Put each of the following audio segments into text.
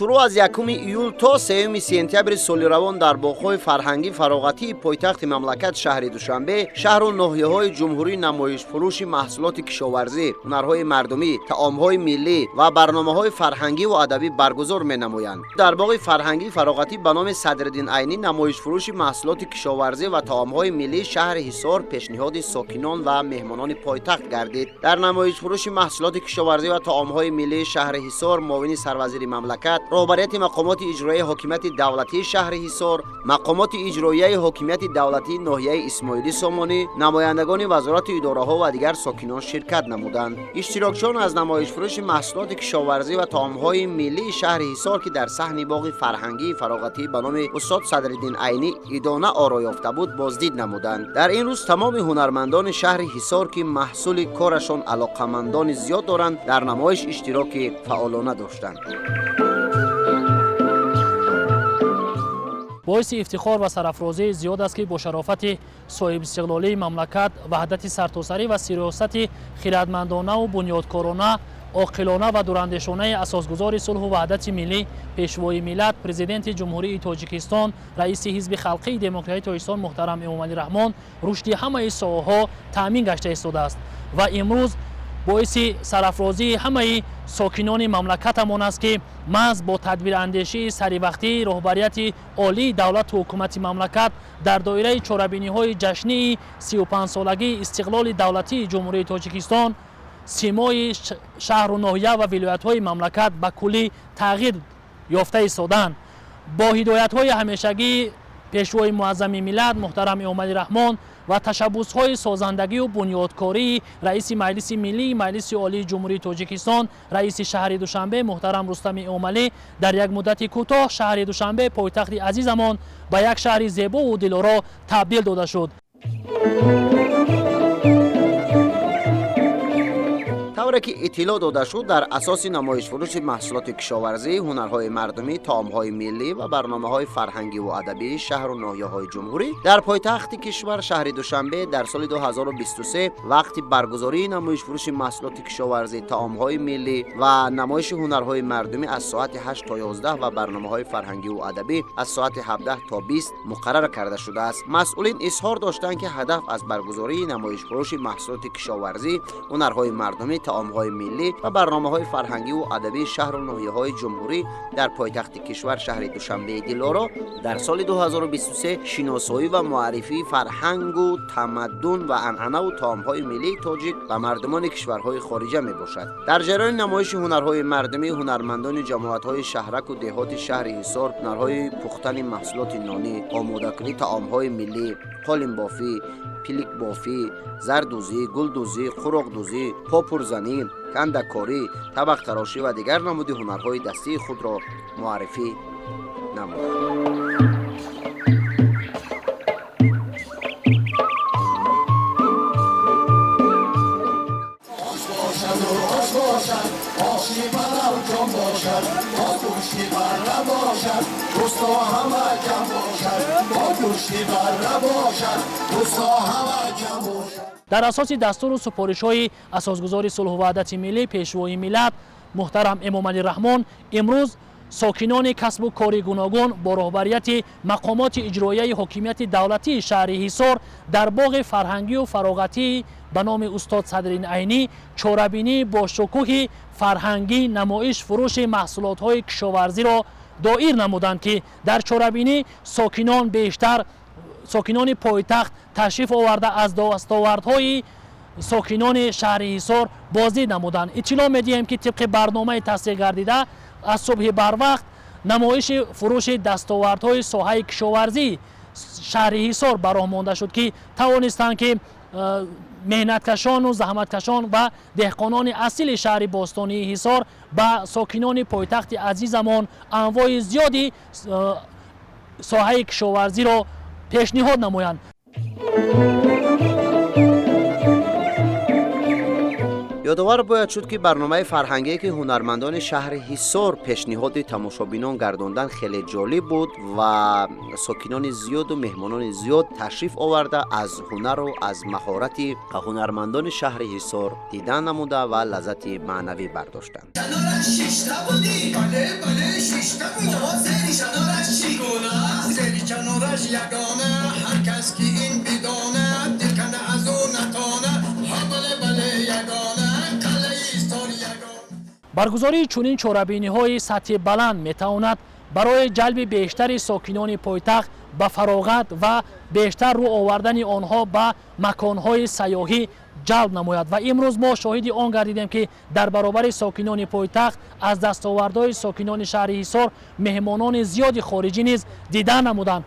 шурӯъ аз 1 июл то 3 сентябри соли равон дар боғҳои фарҳангӣ фароғатии пойтахти мамлакат шаҳри Душанбе, шаҳру ноҳияҳои ҷумҳурӣ намоишфурӯши маҳсулоти кишоварзӣ, ҳунарҳои мардумӣ, таомҳои миллӣ ва барномаҳои фарҳангиву адабӣ баргузор менамоянд. Дар боғи фарҳангӣ фароғатӣ ба номи Садриддин Айнӣ намоишфурӯши маҳсулоти кишоварзӣ ва таомҳои миллии шаҳри Ҳисор пешниҳоди сокинон ва меҳмонони пойтахт гардид. Дар намоишфурӯши маҳсулоти кишоварзӣ ва таомҳои миллии шаҳри Ҳисор муовини сарвазири мамлакат, роҳбарияти мақомоти иҷроияи ҳокимияти давлатии шаҳри Ҳисор, мақомоти иҷроияи ҳокимияти давлатии ноҳияи Исмоилӣ Сомонӣ, намояндагони вазорату идораҳо ва дигар сокинон ширкат намуданд. иштирокчиён аз намоишфурӯши маҳсулоти кишоварзӣ ва таомҳои миллии шаҳри Ҳисор ки дар саҳни боғи фарҳангии фароғатӣ ба номи устод Садриддин Айнӣ идона оро ёфта буд, боздид намуданд. Дар ин рӯз тамоми ҳунармандони шаҳри Ҳисор ки маҳсули корашон алоқамандони зиёд доранд, дар намоиш иштироки фаъолона доштанд. боиси ифтихор ва сарафрозии зиёд аст ки бо шарофати соҳибистиқлолии мамлакат, ваҳдати сартосарӣ ва сиёсати хиратмандонаву бунёдкорона, оқилона ва дурандешонаи асосгузори сулҳу ваҳдати миллӣ, пешвои миллат, президенти ҷумҳурии Тоҷикистон, раиси ҳизби халқии демократии Тоҷикистон муҳтарам Эмомалӣ Раҳмон рушди ҳамаи соҳаҳо таъмин гашта истодааст ва имрӯз боиси сарафрозии ҳамаи сокинони мамлакатамон аст ки маҳз бо тадбирандешии саривақтии роҳбарияти олии давлату ҳукумати мамлакат дар доираи чорабиниҳои ҷашнии 35-солагии истиқлоли давлатии ҷумҳурии Тоҷикистон симои шаҳру ноҳия ва вилоятҳои мамлакат ба куллӣ тағйир ёфта истоданд. бо ҳидоятҳои ҳамешагии пешвои муаззами миллат муҳтарам Эмомалӣ Раҳмон ва ташаббусҳои созандагию бунёдкории раиси маҷлиси миллии маҷлиси олии ҷумҳурии Тоҷикистон, раиси шаҳри Душанбе муҳтарам Рустами Эмомалӣ дар як муддати кӯтоҳ шаҳри Душанбе пойтахти азизамон ба як шаҳри зебову дилоро табдил дода шуд. тавре ки иттилоъ дода шуд, дар асоси намоишфурӯши маҳсулоти кишоварзӣ, ҳунарҳои мардумӣ, таомҳои миллӣ ва барномаҳои фарҳангиву адабии шаҳру ноҳияҳои ҷумҳурӣ дар пойтахти кишвар шаҳри Душанбе дар соли 2023 вақти баргузории намоишфурӯши маҳсулоти кишоварзӣ, таомҳои миллӣ ва намоиши ҳунарҳои мардумӣ аз соати 8 то 11 ва барномаҳои фарҳангиву адабӣ аз соати 17 то 20 муқаррар карда шудааст. масъулин изҳор доштанд ки ҳадаф аз баргузории намоишфурӯши маҳсулоти кишоварзӣ, ҳунарҳои мардумӣ, таомҳои миллӣ ва барномаҳои фарҳангиву адабии шаҳру ноҳияҳои ҷумҳурӣ дар пойтахти кишвар шаҳри Душанбеи Дилоро дар соли 2023 шиносоӣ ва муаррифии фарҳангу тамаддун ва анъанаву таомҳои миллии тоҷик ба мардумони кишварҳои хориҷа мебошад. дар ҷараёни намоиши ҳунарҳои мардумӣ, ҳунармандони ҷамоатҳои шаҳраку деҳоти шаҳри Ҳисор ҳунарҳои пухтани маҳсулоти нонӣ, омодакунӣ таомҳои миллӣ, қолинбофӣ, пиликбофӣ, зардӯзӣ, гулдӯзӣ, қуроқдӯзӣ, попурзанӣ, кандакорӣ, табақтарошӣ ва дигар намуди ҳунарҳои дастии худро муаррифӣ намуданд. дар асоси дастуру супоришҳои асосгузори сулҳу ваҳдати миллӣ, пешвои миллат муҳтарам Эмомалӣ Раҳмон имрӯз сокинони касбу кори гуногун бо роҳбарияти мақомоти иҷроияи ҳокимияти давлатии шаҳри Ҳисор дар боғи фарҳангию фароғатӣ ба номи устод Садриддин Айнӣ чорабинии бошукӯҳи фарҳангӣ намоиш фурӯши маҳсулотҳои кишоварзиро доир намуданд ки дар чорабинӣ сокинон бештар сокинони пойтахт ташриф оварда аз дастовардҳои сокинони шаҳри Ҳисор боздид намуданд. иттилоъ медиҳем ки тибқи барномаи тасдиқ гардида аз субҳи барвақт намоиши фурӯши дастовардҳои соҳаи кишоварзӣ шаҳри Ҳисор ба роҳ монда шуд ки тавонистанд ки меҳнаткашону заҳматкашон ва деҳқонони асили шаҳри бостонии Ҳисор ба сокинони пойтахти азизамон анвои зиёди соҳаи кишоварзиро пешниҳод намоянд. ёдовар бояд шуд ки барномаи фарҳангие ки ҳунармандони шаҳри Ҳисор пешниҳоди тамошобинон гардонданд хеле ҷолиб буд ва сокинони зиёду меҳмонони зиёд ташриф оварда аз ҳунару аз маҳорати ҳунармандони шаҳри Ҳисор дидан намуда ва лаззати маънавӣ бардоштанд. баргузории чунин чорабиниҳои сатҳи баланд метавонад барои ҷалби бештари сокинони пойтахт ба фароғат ва бештар рӯ овардани онҳо ба маконҳои сайёҳӣ ҷалб намояд. Ва имрӯз мо шоҳиди он гардидем, ки дар баробари сокинони пойтахт аз дастовардҳои сокинони шаҳри Ҳисор меҳмонони зиёди хориҷӣ низ дидан намуданд.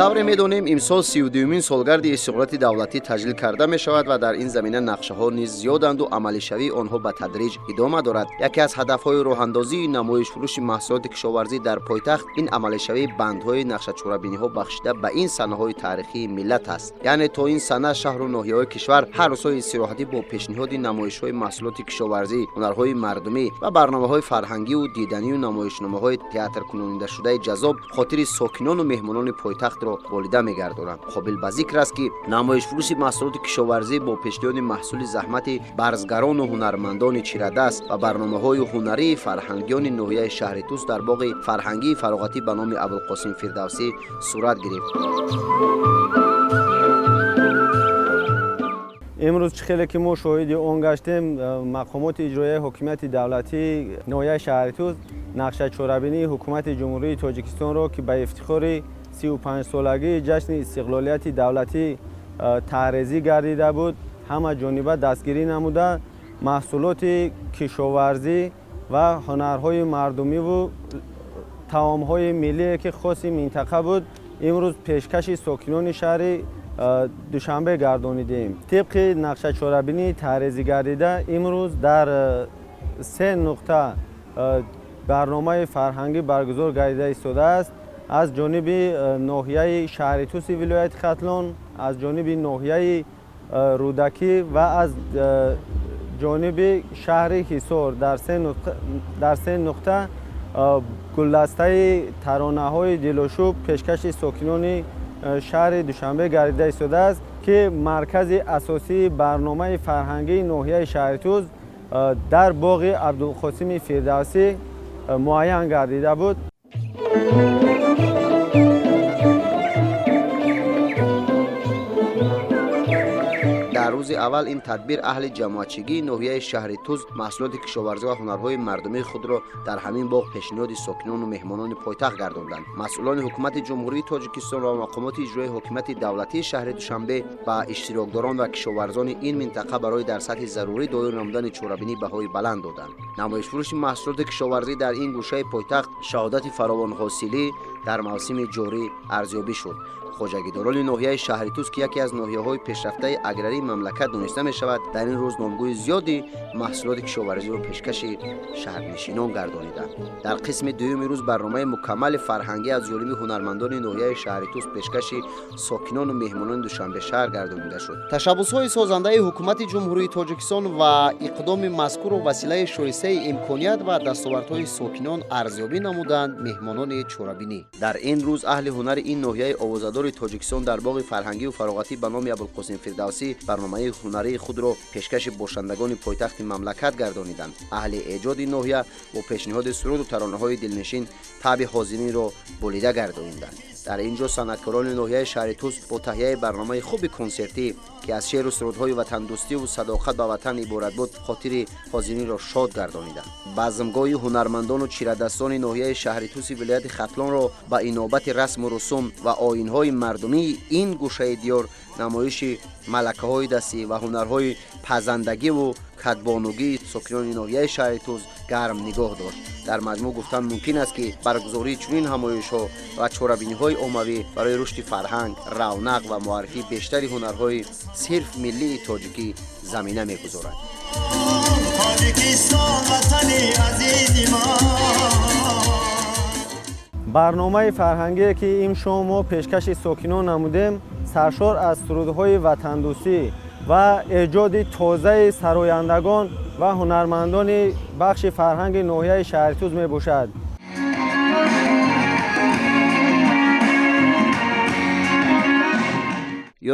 тавре медонем имсол 32-мин солгарди истиқлолияти давлатӣ таҷлил карда мешавад ва дар ин замина нақшаҳо низ зиёданду амалишавии онҳо ба тадриҷ идома дорад. яке аз ҳадафҳои роҳандозии намоишфурӯши маҳсулоти кишоварзӣ дар пойтахт ин амалишавии бандҳои нақшачорабиниҳо бахшида ба ин санаҳои таърихии миллат аст. яъне то ин сана шаҳру ноҳияҳои кишвар ҳар рӯзҳои истироҳатӣ бо пешниҳоди намоишҳои маҳсулоти кишоварзӣ, ҳунарҳои мардумӣ ва барномаҳои фарҳангиву диданию намоишномаҳои театркунонидашудаи ҷаззоб хотири сокинону меҳмонони пойтахтро болида мегардонанд. қобил ба зикр аст, ки намоишфурӯши маҳсулоти кишоварзӣ бо пешниҳоди маҳсули заҳмати барзгарону ҳунармандони чирадаст ва барномаҳои ҳунарии фарҳангиёни ноҳияи шаҳри Тус дар боғи фарҳангии фароғатӣ ба номи Абулқосим Фирдавсӣ сурат гирифт. имрӯз чӣ хеле ки мо шоҳиди он гаштем, мақомоти иҷроияи ҳокимияти давлатии ноҳияи шаҳри Тус нақшачорабинии ҳукумати ҷумҳурии Тоҷикистонро, ки ба ифтихори 35-солагии ҷашни истиқлолияти давлатӣ таърезӣ гардида буд, ҳама ҷониба дастгирӣ намуда маҳсулоти кишоварзӣ ва ҳунарҳои мардумиву таомҳои миллие, ки хоси минтақа буд, имрӯз пешкаши сокинони шаҳри Душанбе гардонидем. тибқи нақшачорабинии таърезӣ гардида имрӯз дар 3 нуқта барномаи фарҳангӣ баргузор гардида истодааст. аз ҷониби ноҳияи шаҳри Туси вилояти Хатлон, аз ҷониби ноҳияи Рӯдакӣ ва аз ҷониби шаҳри Ҳисор дар 3 нуқта гулдастаи таронаҳои дилошӯб пешкаши сокинони шаҳри Душанбе гардида истодааст, ки маркази асосии барномаи фарҳангии ноҳияи шаҳри Туз дар боғи Абдулқосими Фирдавсӣ муайян гардида буд. дар рӯзи аввал ин тадбир аҳли ҷамоатчигии ноҳияи шаҳри Туз маҳсулоти кишоварзӣ ва ҳунарҳои мардумии худро дар ҳамин боғ пешниҳоди сокинону меҳмонони пойтахт гардонданд. масъулони ҳукумати ҷумҳурии Тоҷикистон ва мақомоти иҷроии ҳокимияти давлатии шаҳри Душанбе ба иштирокдорон ва кишоварзони ин минтақа барои дар сатҳи зарурӣ доир намудани чорабинӣ баҳои баланд доданд. намоишфурӯши маҳсулоти кишоварзӣ дар ин гӯшаи пойтахт шаҳодати фаровонҳосилӣ дар мавсими ҷорӣ арзёбӣ шуд. хоҷагидорони ноҳияи шаҳри Туз, ки яке аз ноҳияҳои пешрафтаи аграрии мамлакат дониста мешавад, дар ин рӯз номгӯи зиёди маҳсулоти кишоварзиро пешкаши шаҳрнишинон гардониданд. дар қисми дуюми рӯз барномаи мукаммали фарҳангӣ аз ҷониби ҳунармандони ноҳияи шаҳри Туз пешкаши сокинону меҳмонони Душанбе шаҳр гардонида шуд. ташаббусҳои созандаи ҳукумати ҷумҳурии Тоҷикистон ва иқдоми мазкурро василаи шоистаи имконият ва дастовардҳои сокинон арзёбӣ намуданд меҳмонони чорабинӣ. дар ин рӯз аҳли ҳунари ин ноҳияи овозадори Тоҷикистон дар боғи фарҳангиву фароғатӣ ба номи Абулқосим Фирдавсӣ барномаи ҳунарии худро пешкаши бошандагони пойтахти мамлакат гардониданд. аҳли эҷоди ноҳия бо пешниҳоди суруду таронаҳои дилнишин таъби ҳозиринро болида гардонинданд. дар ин ҷо санъаткорони ноҳияи шаҳри Туз бо таҳияи барномаи хуби консертӣ, ки аз шеъру сурудҳои ватандӯстиву садоқат ба ватан иборат буд, хотири ҳозиринро шод гардониданд. базмгоҳи ҳунармандону чирадастони ноҳияи шаҳри Туси вилояти Хатлонро ба инобати расму русум ва оинҳои мардумии ин гӯшаи диёр намоиши малакаҳои дастӣ ва ҳунарҳои пазандагиву катбонугии сокинони ноҳияи шаҳри Туз гарм нигоҳ дошт. дар маҷмӯъ гуфтан мумкин аст, ки баргузории чунин ҳамоишҳо ва чорабиниҳои оммавӣ барои рушди фарҳанг, равнақ ва муаррифии бештари ҳунарҳои сирф миллии тоҷикӣ замина мегузорад. барномаи фарҳангие, ки имшом мо пешкаши сокинон намудем, саршор аз сурудҳои ватандӯстӣ ва эҷоди тозаи сарояндагон ва ҳунармандони бахши фарҳанги ноҳияи шаҳри Туз мебошад.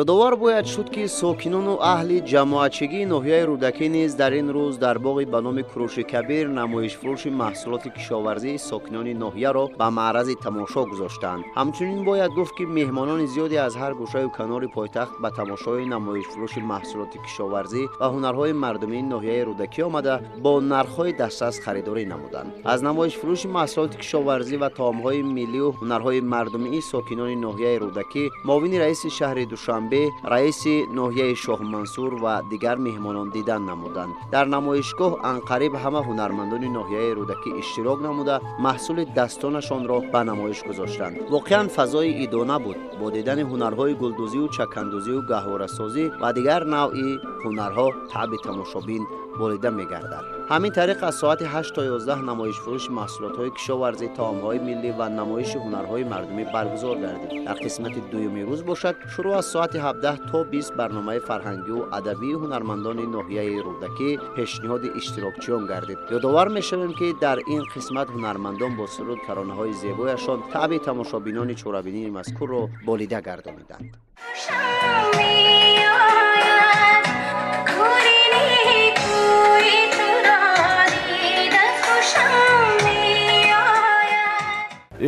ёдовар бояд шуд ки сокинону аҳли ҷамоатчигии ноҳияи рӯдакӣ низ дар ин рӯз дар боғи ба номи Курӯши Кабир намоишфурӯши маҳсулоти кишоварзии сокинони ноҳияро ба маърази тамошо гузоштанд. Ҳамчунин бояд гуфт ки меҳмонони зиёде аз ҳар гӯшаю канори пойтахт ба тамошои намоишфурӯши маҳсулоти кишоварзӣ ва ҳунарҳои мардумии ноҳияи рӯдакӣ омада бо нархҳои дастрас харидорӣ намуданд. Аз намоишфурӯши маҳсулоти кишоварзӣ ва таомҳои миллию ҳунарҳои мардумии сокинони ноҳияи рӯдакӣ муовини раиси шаҳри Душанбе, раиси ноҳияи Шоҳмансур ва дигар меҳмонон дидан намуданд. Дар намоишгоҳ анқариб ҳама ҳунармандони ноҳияи рӯдакӣ иштирок намуда маҳсули дастонашонро ба намоиш гузоштанд. Воқеан фазои идона буд бо дидани ҳунарҳои гулдӯзию, чакандӯзию, гаҳворасозӣ ва дигар навъи ҳунарҳо таъби тамошобин болида мегардад. ҳамин тариқ аз соати 8 то 11 намоишфурӯши маҳсулотҳои кишоварзӣ, таомҳои миллӣ ва намоиши ҳунарҳои мардумӣ баргузор гардид. Дар қисмати дуюми рӯз бошад, шуруъ аз соати 17 то 20 барномаи фарҳангиву адабии ҳунармандони ноҳияи рӯдакӣ пешниҳоди иштирокчиён гардид. ёдовар мешавем ки дар ин қисмат ҳунармандон бо суруд таронаҳои зебояшон таъби тамошобинони чорабинии мазкурро болида гардониданд.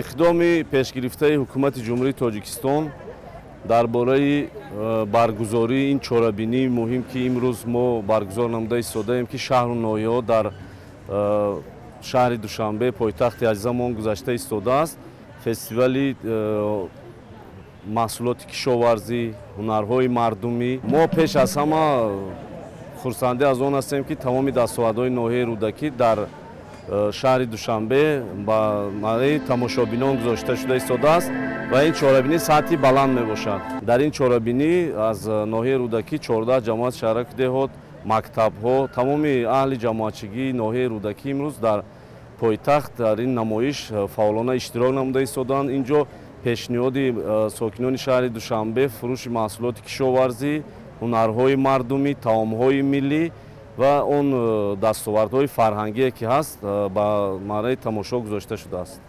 иқдоми пешгирифтаи ҳукумати ҷумҳурии Тоҷикистон дар бораи баргузории ин чорабинии муҳим ки имрӯз мо баргузор намуда истодаем ки шаҳру ноҳияҳо дар шаҳри Душанбе пойтахти азизамон гузашта истодааст. Фестивали маҳсулоти кишоварзӣ, ҳунарҳои мардумӣ. Мо пеш аз ҳама хурсандӣ аз он ҳастем ки тамоми дастовардҳои ноҳияи рӯдакӣ дар шаҳри Душанбе ба маъраи тамошобинон гузошта шуда истодааст ва ин чорабинӣ сатҳи баланд мебошад. Дар ин чорабинӣ аз ноҳияи рӯдакӣ 14 ҷамоат шаҳраки деҳот, мактабҳо, тамоми аҳли ҷамоатчигии ноҳияи рӯдакӣ имрӯз дар пойтахт дар ин намоиш фаъолона иштирок намуда истодаанд. Инҷо пешниҳоди сокинони шаҳри Душанбе фурӯши маҳсулоти кишоварзӣ, ҳунарҳои мардумӣ, таомҳои миллӣ ва он дастовардҳои фарҳангие ки ҳаст ба маъраи тамошо гузошта шудааст.